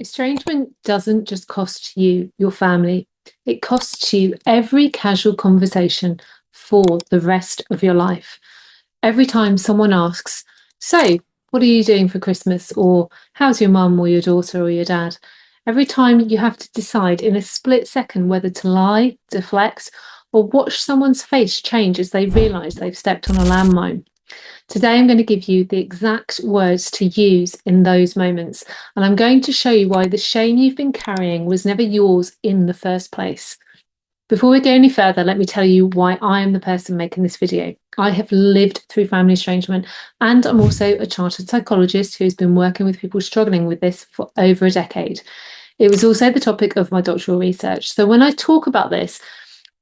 Estrangement doesn't just cost you your family, it costs you every casual conversation for the rest of your life. Every time someone asks, "So, what are you doing for Christmas?" or "How's your mum or your daughter or your dad?" Every time you have to decide in a split second whether to lie, deflect, or watch someone's face change as they realise they've stepped on a landmine. Today, I'm going to give you the exact words to use in those moments, and I'm going to show you why the shame you've been carrying was never yours in the first place. Before we go any further, let me tell you why I am the person making this video. I have lived through family estrangement, and I'm also a chartered psychologist who's been working with people struggling with this for over a decade. It was also the topic of my doctoral research. So when I talk about this,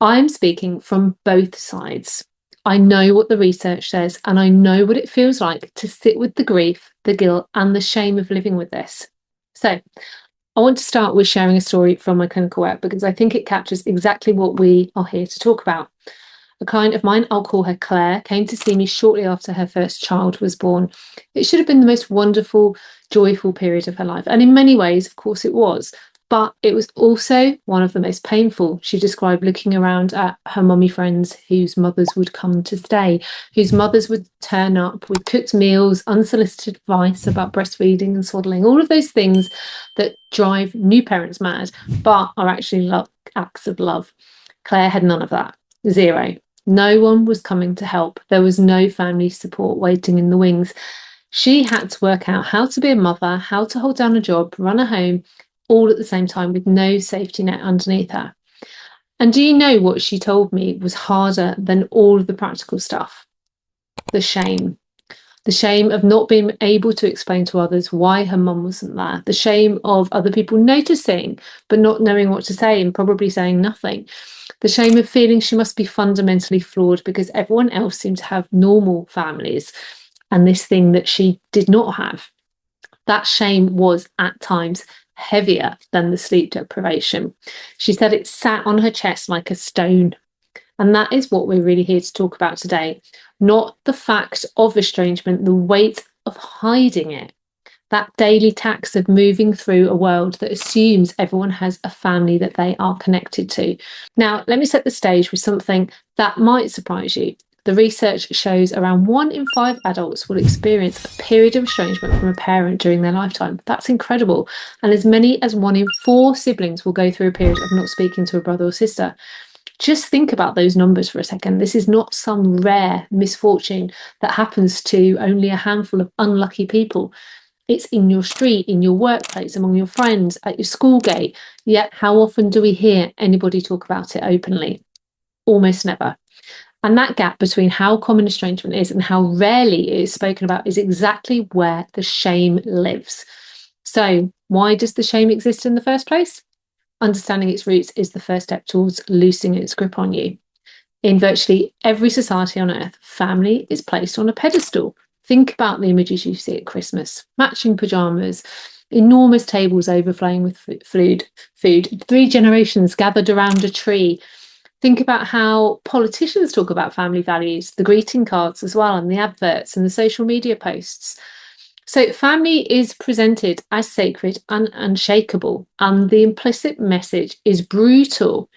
I'm speaking from both sides. I know what the research says, and I know what it feels like to sit with the grief, the guilt, and the shame of living with this. So, I want to start with sharing a story from my clinical work because I think it captures exactly what we are here to talk about. A client of mine, I'll call her Claire, came to see me shortly after her first child was born. It should have been the most wonderful, joyful period of her life. And in many ways, of course, it was. But it was also one of the most painful. She described looking around at her mummy friends whose mothers would come to stay, whose mothers would turn up with cooked meals, unsolicited advice about breastfeeding and swaddling, all of those things that drive new parents mad, but are actually acts of love. Claire had none of that. Zero. No one was coming to help. There was no family support waiting in the wings. She had to work out how to be a mother, how to hold down a job, run a home, all at the same time with no safety net underneath her. And do you know what she told me was harder than all of the practical stuff? The shame. The shame of not being able to explain to others why her mum wasn't there. The shame of other people noticing but not knowing what to say and probably saying nothing. The shame of feeling she must be fundamentally flawed because everyone else seemed to have normal families and this thing that she did not have. That shame was at times heavier than the sleep deprivation. She said it sat on her chest like a stone. And that is what we're really here to talk about today. Not the fact of estrangement, the weight of hiding it. That daily tax of moving through a world that assumes everyone has a family that they are connected to. Now, let me set the stage with something that might surprise you. The research shows around 1 in 5 adults will experience a period of estrangement from a parent during their lifetime. That's incredible. And as many as 1 in 4 siblings will go through a period of not speaking to a brother or sister. Just think about those numbers for a second. This is not some rare misfortune that happens to only a handful of unlucky people. It's in your street, in your workplace, among your friends, at your school gate. Yet, how often do we hear anybody talk about it openly? Almost never. And that gap between how common estrangement is and how rarely it is spoken about is exactly where the shame lives. So, why does the shame exist in the first place? Understanding its roots is the first step towards loosening its grip on you. In virtually every society on earth, family is placed on a pedestal. Think about the images you see at Christmas: matching pajamas, enormous tables overflowing with food, 3 generations gathered around a tree. Think about how politicians talk about family values, the greeting cards as well, and the adverts and the social media posts. So, family is presented as sacred and unshakable, and the implicit message is brutal.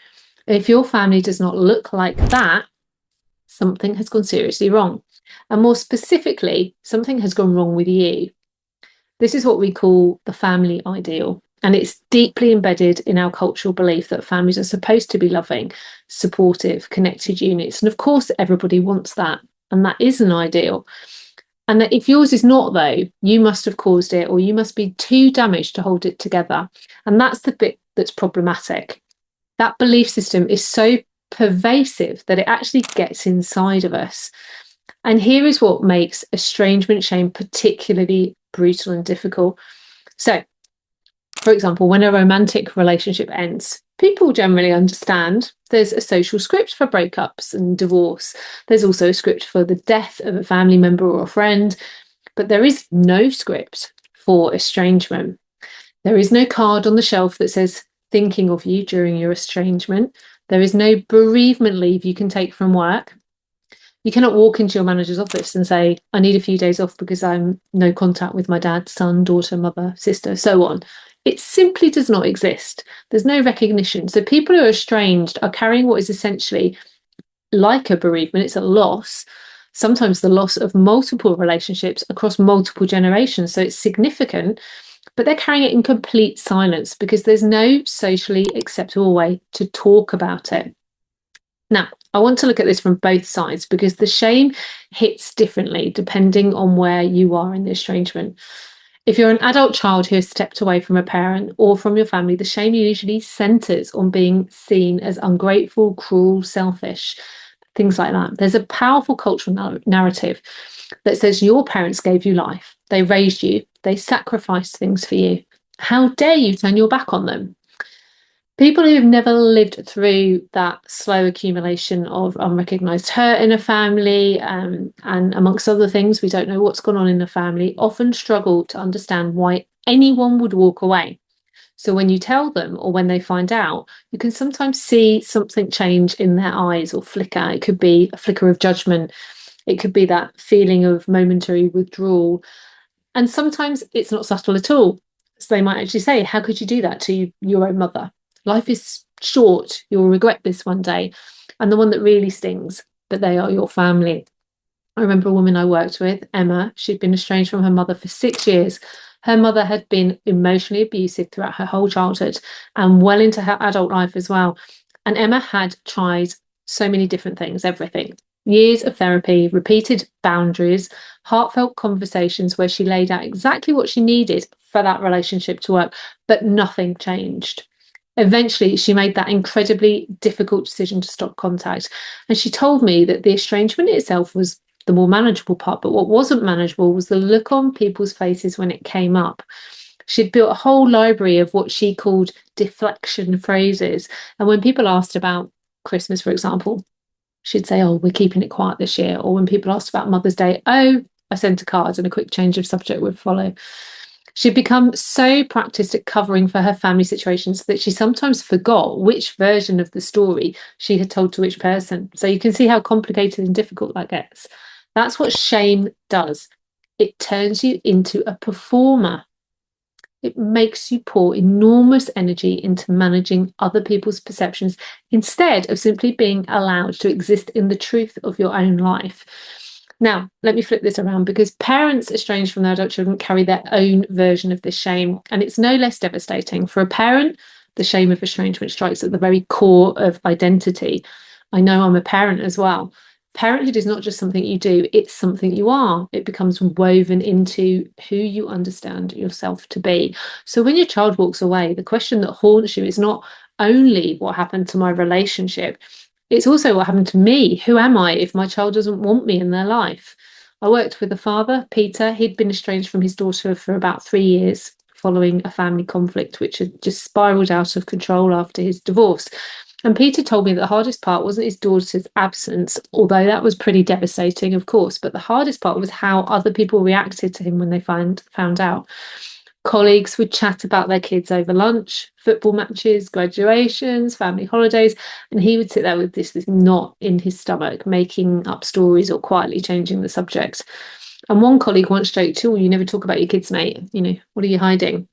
If your family does not look like that, something has gone seriously wrong. And more specifically, something has gone wrong with you. This is what we call the family ideal. And it's deeply embedded in our cultural belief that families are supposed to be loving, supportive, connected units. And of course, everybody wants that. And that is an ideal. And that if yours is not, though, you must have caused it, or you must be too damaged to hold it together. And that's the bit that's problematic. That belief system is so pervasive that it actually gets inside of us. And here is what makes estrangement shame particularly brutal and difficult. So, for example, when a romantic relationship ends, people generally understand there's a social script for breakups and divorce. There's also a script for the death of a family member or a friend, but there is no script for estrangement. There is no card on the shelf that says, "Thinking of you during your estrangement." There is no bereavement leave you can take from work. You cannot walk into your manager's office and say, "I need a few days off because I'm no contact with my dad, son, daughter, mother, sister," so on. It simply does not exist. There's no recognition. So people who are estranged are carrying what is essentially like a bereavement. It's a loss, sometimes the loss of multiple relationships across multiple generations. So it's significant, but they're carrying it in complete silence because there's no socially acceptable way to talk about it. Now, I want to look at this from both sides because the shame hits differently depending on where you are in the estrangement. If you're an adult child who has stepped away from a parent or from your family, the shame usually centers on being seen as ungrateful, cruel, selfish, things like that. There's a powerful cultural narrative that says your parents gave you life, they raised you, they sacrificed things for you. How dare you turn your back on them? People who've never lived through that slow accumulation of unrecognized hurt in a family, and amongst other things, we don't know what's gone on in the family, often struggle to understand why anyone would walk away. So when you tell them or when they find out, you can sometimes see something change in their eyes or flicker. It could be a flicker of judgment. It could be that feeling of momentary withdrawal. And sometimes it's not subtle at all. So they might actually say, how could you do that to your own mother? Life is short. You'll regret this one day. And the one that really stings, but they are your family. I remember a woman I worked with, Emma. She'd been estranged from her mother for 6 years. Her mother had been emotionally abusive throughout her whole childhood and well into her adult life as well. And Emma had tried so many different things, everything. Years of therapy, repeated boundaries, heartfelt conversations where she laid out exactly what she needed for that relationship to work, but nothing changed. Eventually, she made that incredibly difficult decision to stop contact. And she told me that the estrangement itself was the more manageable part, but what wasn't manageable was the look on people's faces when it came up. She'd built a whole library of what she called deflection phrases. And when people asked about Christmas, for example, she'd say, oh, we're keeping it quiet this year. Or when people asked about Mother's Day, oh, I sent a card, and a quick change of subject would follow. She'd become so practiced at covering for her family situations that she sometimes forgot which version of the story she had told to which person. So you can see how complicated and difficult that gets. That's what shame does. It turns you into a performer. It makes you pour enormous energy into managing other people's perceptions instead of simply being allowed to exist in the truth of your own life. Now, let me flip this around because parents estranged from their adult children carry their own version of this shame, and it's no less devastating. For a parent, the shame of estrangement strikes at the very core of identity. I know I'm a parent as well. Parenthood is not just something you do, it's something you are. It becomes woven into who you understand yourself to be. So when your child walks away, the question that haunts you is not only what happened to my relationship, it's also what happened to me. Who am I if my child doesn't want me in their life? I worked with a father, Peter. He'd been estranged from his daughter for about 3 years following a family conflict, which had just spiraled out of control after his divorce. And Peter told me that the hardest part wasn't his daughter's absence, although that was pretty devastating, of course, but the hardest part was how other people reacted to him when they found out. Colleagues would chat about their kids over lunch, football matches, graduations, family holidays, and he would sit there with this knot in his stomach, making up stories or quietly changing the subject. And one colleague once joked, oh, you never talk about your kids, mate. You know, what are you hiding?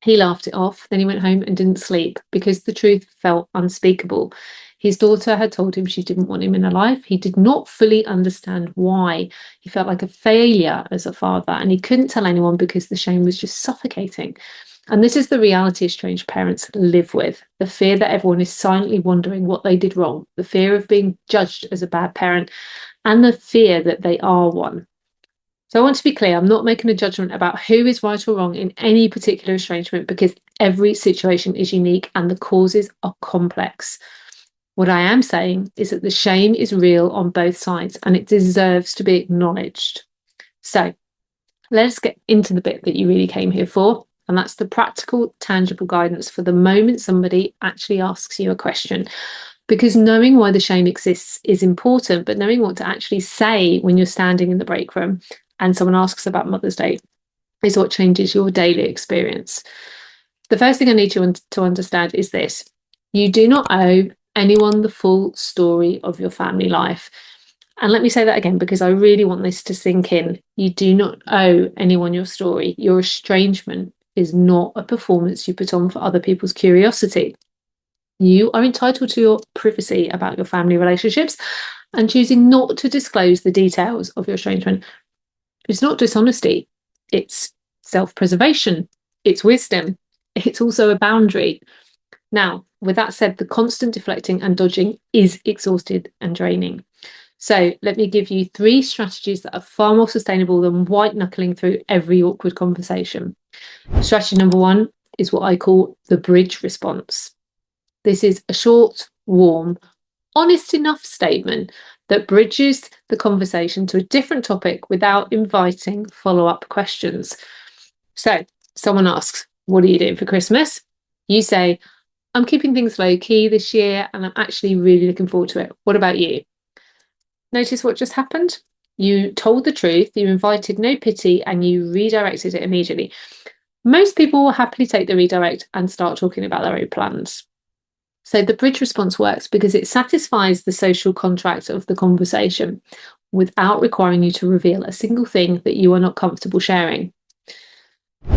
He laughed it off. Then he went home and didn't sleep because the truth felt unspeakable. His daughter had told him she didn't want him in her life. He did not fully understand why. He felt like a failure as a father, and he couldn't tell anyone because the shame was just suffocating. And this is the reality estranged parents live with: the fear that everyone is silently wondering what they did wrong, the fear of being judged as a bad parent, and the fear that they are one. So I want to be clear, I'm not making a judgment about who is right or wrong in any particular estrangement because every situation is unique and the causes are complex. What I am saying is that the shame is real on both sides and it deserves to be acknowledged. So let's get into the bit that you really came here for, and that's the practical, tangible guidance for the moment somebody actually asks you a question. Because knowing why the shame exists is important, but knowing what to actually say when you're standing in the break room and someone asks about Mother's Day is what changes your daily experience. The first thing I need you to understand is this: you do not owe anyone the full story of your family life. And let me say that again, because I really want this to sink in. You do not owe anyone your story. Your estrangement is not a performance you put on for other people's curiosity. You are entitled to your privacy about your family relationships, and choosing not to disclose the details of your estrangement is not dishonesty. It's self-preservation. It's wisdom. It's also a boundary. Now, with that said, the constant deflecting and dodging is exhausted and draining. So let me give you 3 strategies that are far more sustainable than white knuckling through every awkward conversation. Strategy number 1 is what I call the bridge response. This is a short, warm, honest enough statement that bridges the conversation to a different topic without inviting follow-up questions. So someone asks, what are you doing for Christmas? You say, I'm keeping things low key this year and I'm actually really looking forward to it. What about you? Notice what just happened? You told the truth, you invited no pity, and you redirected it immediately. Most people will happily take the redirect and start talking about their own plans. So the bridge response works because it satisfies the social contract of the conversation without requiring you to reveal a single thing that you are not comfortable sharing.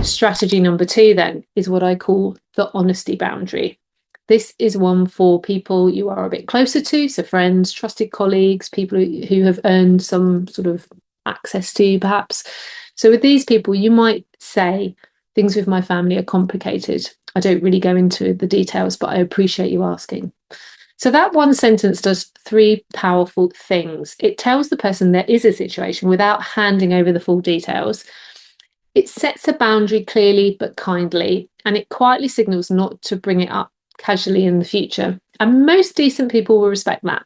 Strategy number 2 then is what I call the honesty boundary. This is one for people you are a bit closer to, so friends, trusted colleagues, people who have earned some sort of access to you perhaps. So with these people, you might say, things with my family are complicated. I don't really go into the details, but I appreciate you asking. So that one sentence does 3 powerful things. It tells the person there is a situation without handing over the full details. It sets a boundary clearly but kindly, and it quietly signals not to bring it up casually in the future. And most decent people will respect that.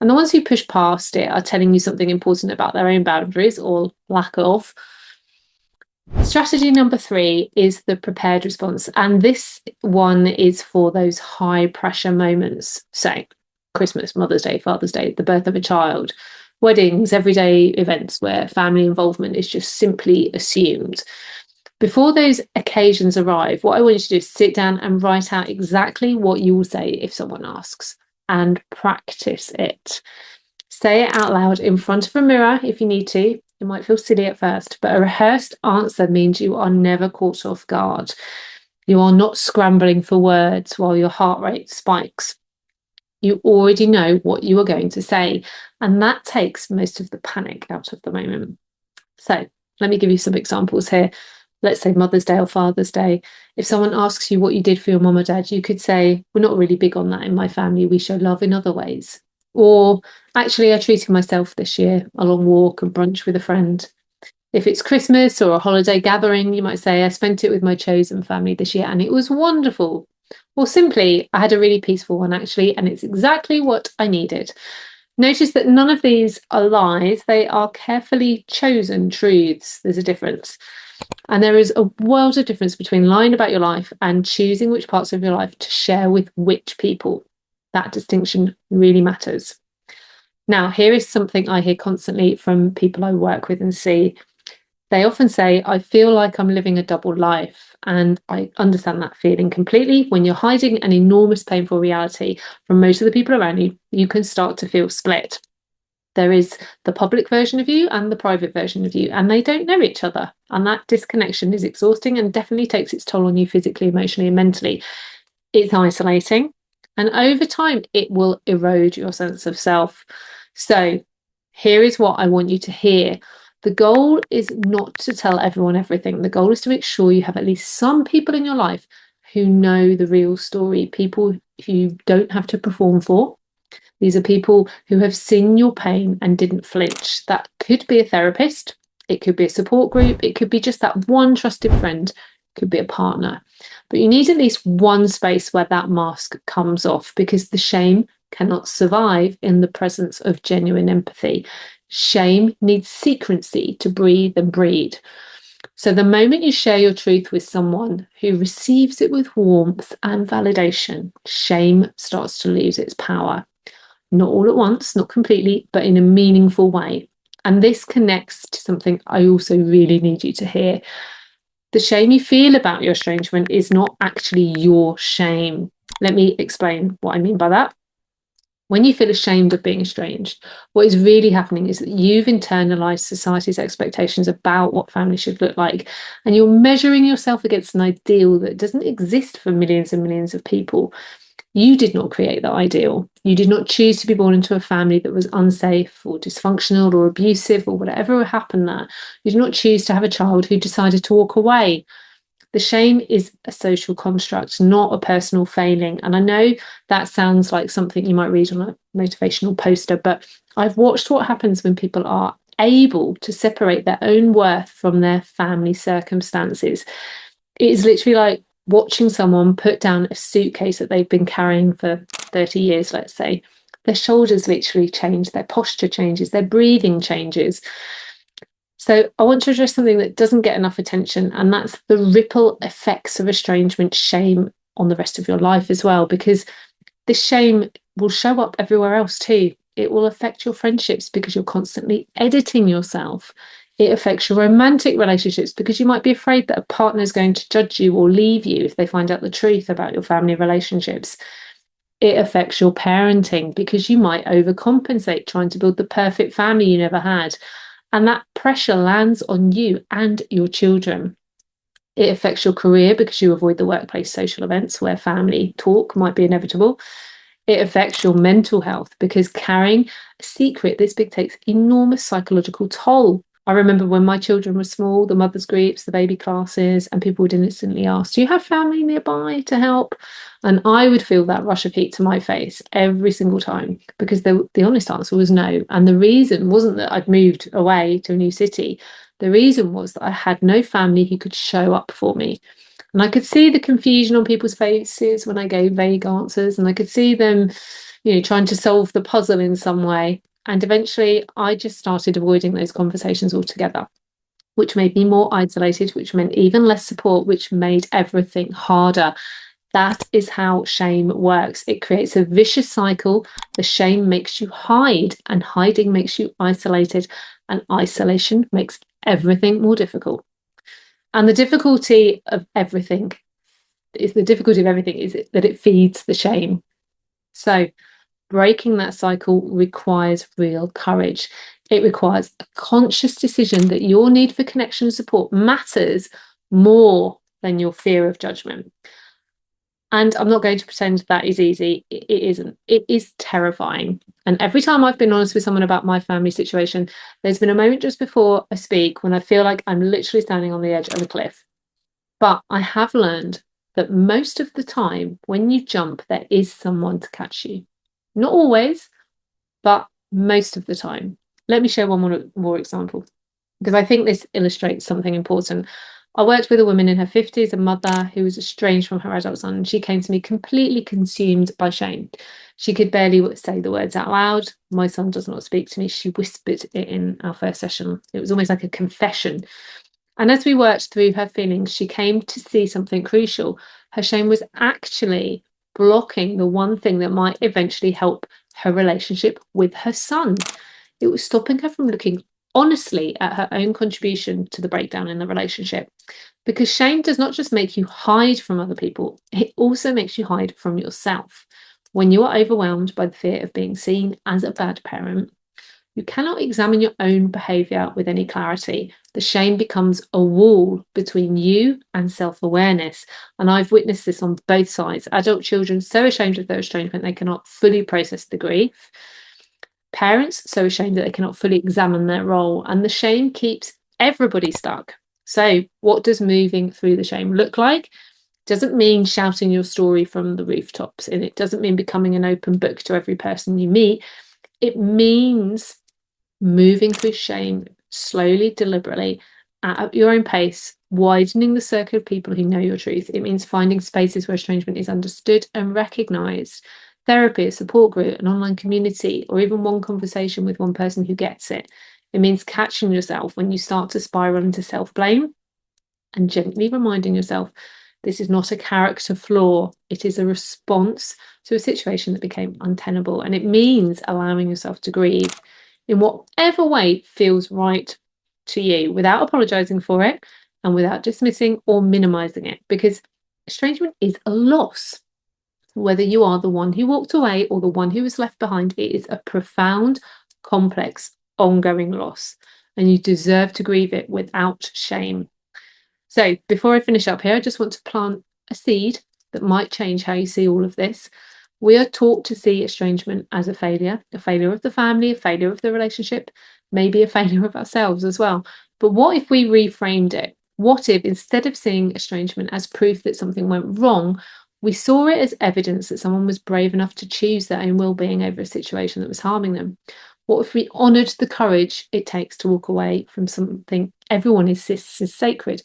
And the ones who push past it are telling you something important about their own boundaries or lack of. Strategy number 3 is the prepared response. And this one is for those high pressure moments. So Christmas, Mother's Day, Father's Day, the birth of a child, weddings, everyday events where family involvement is just simply assumed. Before those occasions arrive, what I want you to do is sit down and write out exactly what you will say if someone asks and practice it. Say it out loud in front of a mirror if you need to. It might feel silly at first, but a rehearsed answer means you are never caught off guard. You are not scrambling for words while your heart rate spikes. You already know what you are going to say, and that takes most of the panic out of the moment. So let me give you some examples here. Let's say Mother's Day or Father's Day. If someone asks you what you did for your mum or dad, you could say, we're not really big on that in my family. We show love in other ways. Or actually, I treated myself this year, a long walk and brunch with a friend. If it's Christmas or a holiday gathering, you might say, I spent it with my chosen family this year and it was wonderful. Or simply, I had a really peaceful one actually, and it's exactly what I needed. Notice that none of these are lies. They are carefully chosen truths. There's a difference. And there is a world of difference between lying about your life and choosing which parts of your life to share with which people. That distinction really matters. Now, here is something I hear constantly from people I work with and see. They often say, I feel like I'm living a double life. And I understand that feeling completely. When you're hiding an enormous painful reality from most of the people around you, you can start to feel split. There is the public version of you and the private version of you, and they don't know each other. And that disconnection is exhausting and definitely takes its toll on you physically, emotionally, and mentally. It's isolating. And over time, it will erode your sense of self. So here is what I want you to hear. The goal is not to tell everyone everything. The goal is to make sure you have at least some people in your life who know the real story, people who you don't have to perform for. These are people who have seen your pain and didn't flinch. That could be a therapist. It could be a support group. It could be just that one trusted friend. It could be a partner. But you need at least one space where that mask comes off, because the shame cannot survive in the presence of genuine empathy. Shame needs secrecy to breathe and breed. So the moment you share your truth with someone who receives it with warmth and validation, shame starts to lose its power. Not all at once, not completely, but in a meaningful way. And this connects to something I also really need you to hear. The shame you feel about your estrangement is not actually your shame. Let me explain what I mean by that. When you feel ashamed of being estranged, what is really happening is that you've internalized society's expectations about what family should look like, and you're measuring yourself against an ideal that doesn't exist for millions and millions of people. You did not create that ideal. You did not choose to be born into a family that was unsafe or dysfunctional or abusive or whatever happened there. You did not choose to have a child who decided to walk away. The shame is a social construct, not a personal failing. And I know that sounds like something you might read on a motivational poster, but I've watched what happens when people are able to separate their own worth from their family circumstances. It is literally like watching someone put down a suitcase that they've been carrying for 30 years, let's say. Their shoulders literally change, their posture changes, their breathing changes. So I want to address something that doesn't get enough attention, and that's the ripple effects of estrangement shame on the rest of your life as well, because this shame will show up everywhere else too. It will affect your friendships because you're constantly editing yourself. It affects your romantic relationships because you might be afraid that a partner is going to judge you or leave you if they find out the truth about your family relationships. It affects your parenting because you might overcompensate trying to build the perfect family you never had. And that pressure lands on you and your children. It affects your career because you avoid the workplace social events where family talk might be inevitable. It affects your mental health because carrying a secret this big takes enormous psychological toll. I remember when my children were small, the mothers' groups, the baby classes, and people would innocently ask, do you have family nearby to help? And I would feel that rush of heat to my face every single time because the honest answer was no. And the reason wasn't that I'd moved away to a new city. The reason was that I had no family who could show up for me. And I could see the confusion on people's faces when I gave vague answers, and I could see them, trying to solve the puzzle in some way. And eventually I just started avoiding those conversations altogether, which made me more isolated, which meant even less support, which made everything harder. That is how shame works. It creates a vicious cycle. The shame makes you hide, and hiding makes you isolated, and isolation makes everything more difficult. And the difficulty of everything is that it feeds the shame. So breaking that cycle requires real courage. It requires a conscious decision that your need for connection and support matters more than your fear of judgment. And I'm not going to pretend that is easy. It isn't. It is terrifying. And every time I've been honest with someone about my family situation, there's been a moment just before I speak when I feel like I'm literally standing on the edge of a cliff. But I have learned that most of the time, when you jump, there is someone to catch you. Not always, but most of the time. Let me share one more example, because I think this illustrates something important. I worked with a woman in her 50s, a mother who was estranged from her adult son, and she came to me completely consumed by shame. She could barely say the words out loud. My son does not speak to me. She whispered it in our first session. It was almost like a confession. And as we worked through her feelings, she came to see something crucial. Her shame was actually blocking the one thing that might eventually help her relationship with her son. It was stopping her from looking honestly at her own contribution to the breakdown in the relationship. Because shame does not just make you hide from other people, it also makes you hide from yourself. When you are overwhelmed by the fear of being seen as a bad parent, you cannot examine your own behaviour with any clarity. The shame becomes a wall between you and self-awareness. And I've witnessed this on both sides. Adult children so ashamed of their estrangement they cannot fully process the grief. Parents so ashamed that they cannot fully examine their role. And the shame keeps everybody stuck. So what does moving through the shame look like? It doesn't mean shouting your story from the rooftops, and it doesn't mean becoming an open book to every person you meet. It means moving through shame slowly, deliberately, at your own pace, widening the circle of people who know your truth. It means finding spaces where estrangement is understood and recognised. Therapy, a support group, an online community, or even one conversation with one person who gets it. It means catching yourself when you start to spiral into self-blame and gently reminding yourself this is not a character flaw. It is a response to a situation that became untenable. And it means allowing yourself to grieve in whatever way feels right to you without apologizing for it and without dismissing or minimizing it, because estrangement is a loss. Whether you are the one who walked away or the one who was left behind, it is a profound, complex, ongoing loss, and you deserve to grieve it without shame. So before I finish up here, I just want to plant a seed that might change how you see all of this. We are taught to see estrangement as a failure of the family, a failure of the relationship, maybe a failure of ourselves as well. But what if we reframed it? What if, instead of seeing estrangement as proof that something went wrong, we saw it as evidence that someone was brave enough to choose their own well-being over a situation that was harming them? What if we honoured the courage it takes to walk away from something everyone insists is sacred?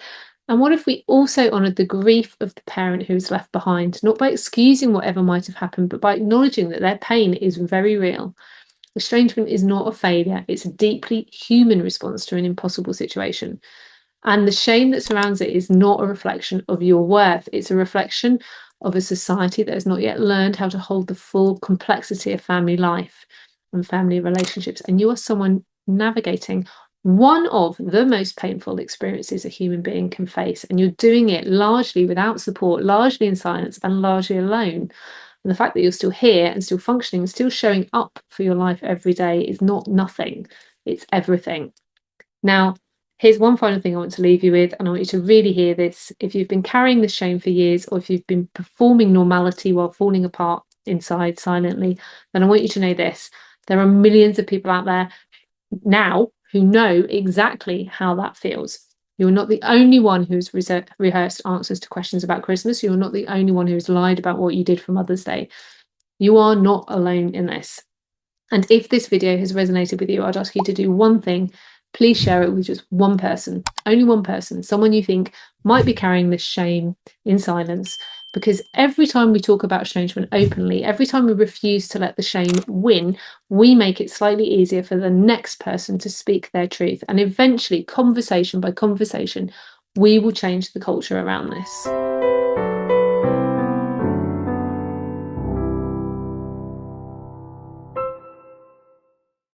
And what if we also honoured the grief of the parent who was left behind, not by excusing whatever might have happened, but by acknowledging that their pain is very real? Estrangement is not a failure, it's a deeply human response to an impossible situation. And the shame that surrounds it is not a reflection of your worth, it's a reflection of a society that has not yet learned how to hold the full complexity of family life and family relationships. And you are someone navigating one of the most painful experiences a human being can face, and you're doing it largely without support, largely in silence, and largely alone. And the fact that you're still here and still functioning and still showing up for your life every day is not nothing, it's everything. Now, here's one final thing I want to leave you with, and I want you to really hear this. If you've been carrying this shame for years, or if you've been performing normality while falling apart inside silently, then I want you to know this. There are millions of people out there now who know exactly how that feels. You're not the only one who's rehearsed answers to questions about Christmas. You're not the only one who's lied about what you did for Mother's Day. You are not alone in this. And if this video has resonated with you, I'd ask you to do one thing. Please share it with just one person, only one person, someone you think might be carrying this shame in silence. Because every time we talk about estrangement openly, every time we refuse to let the shame win, we make it slightly easier for the next person to speak their truth. And eventually, conversation by conversation, we will change the culture around this.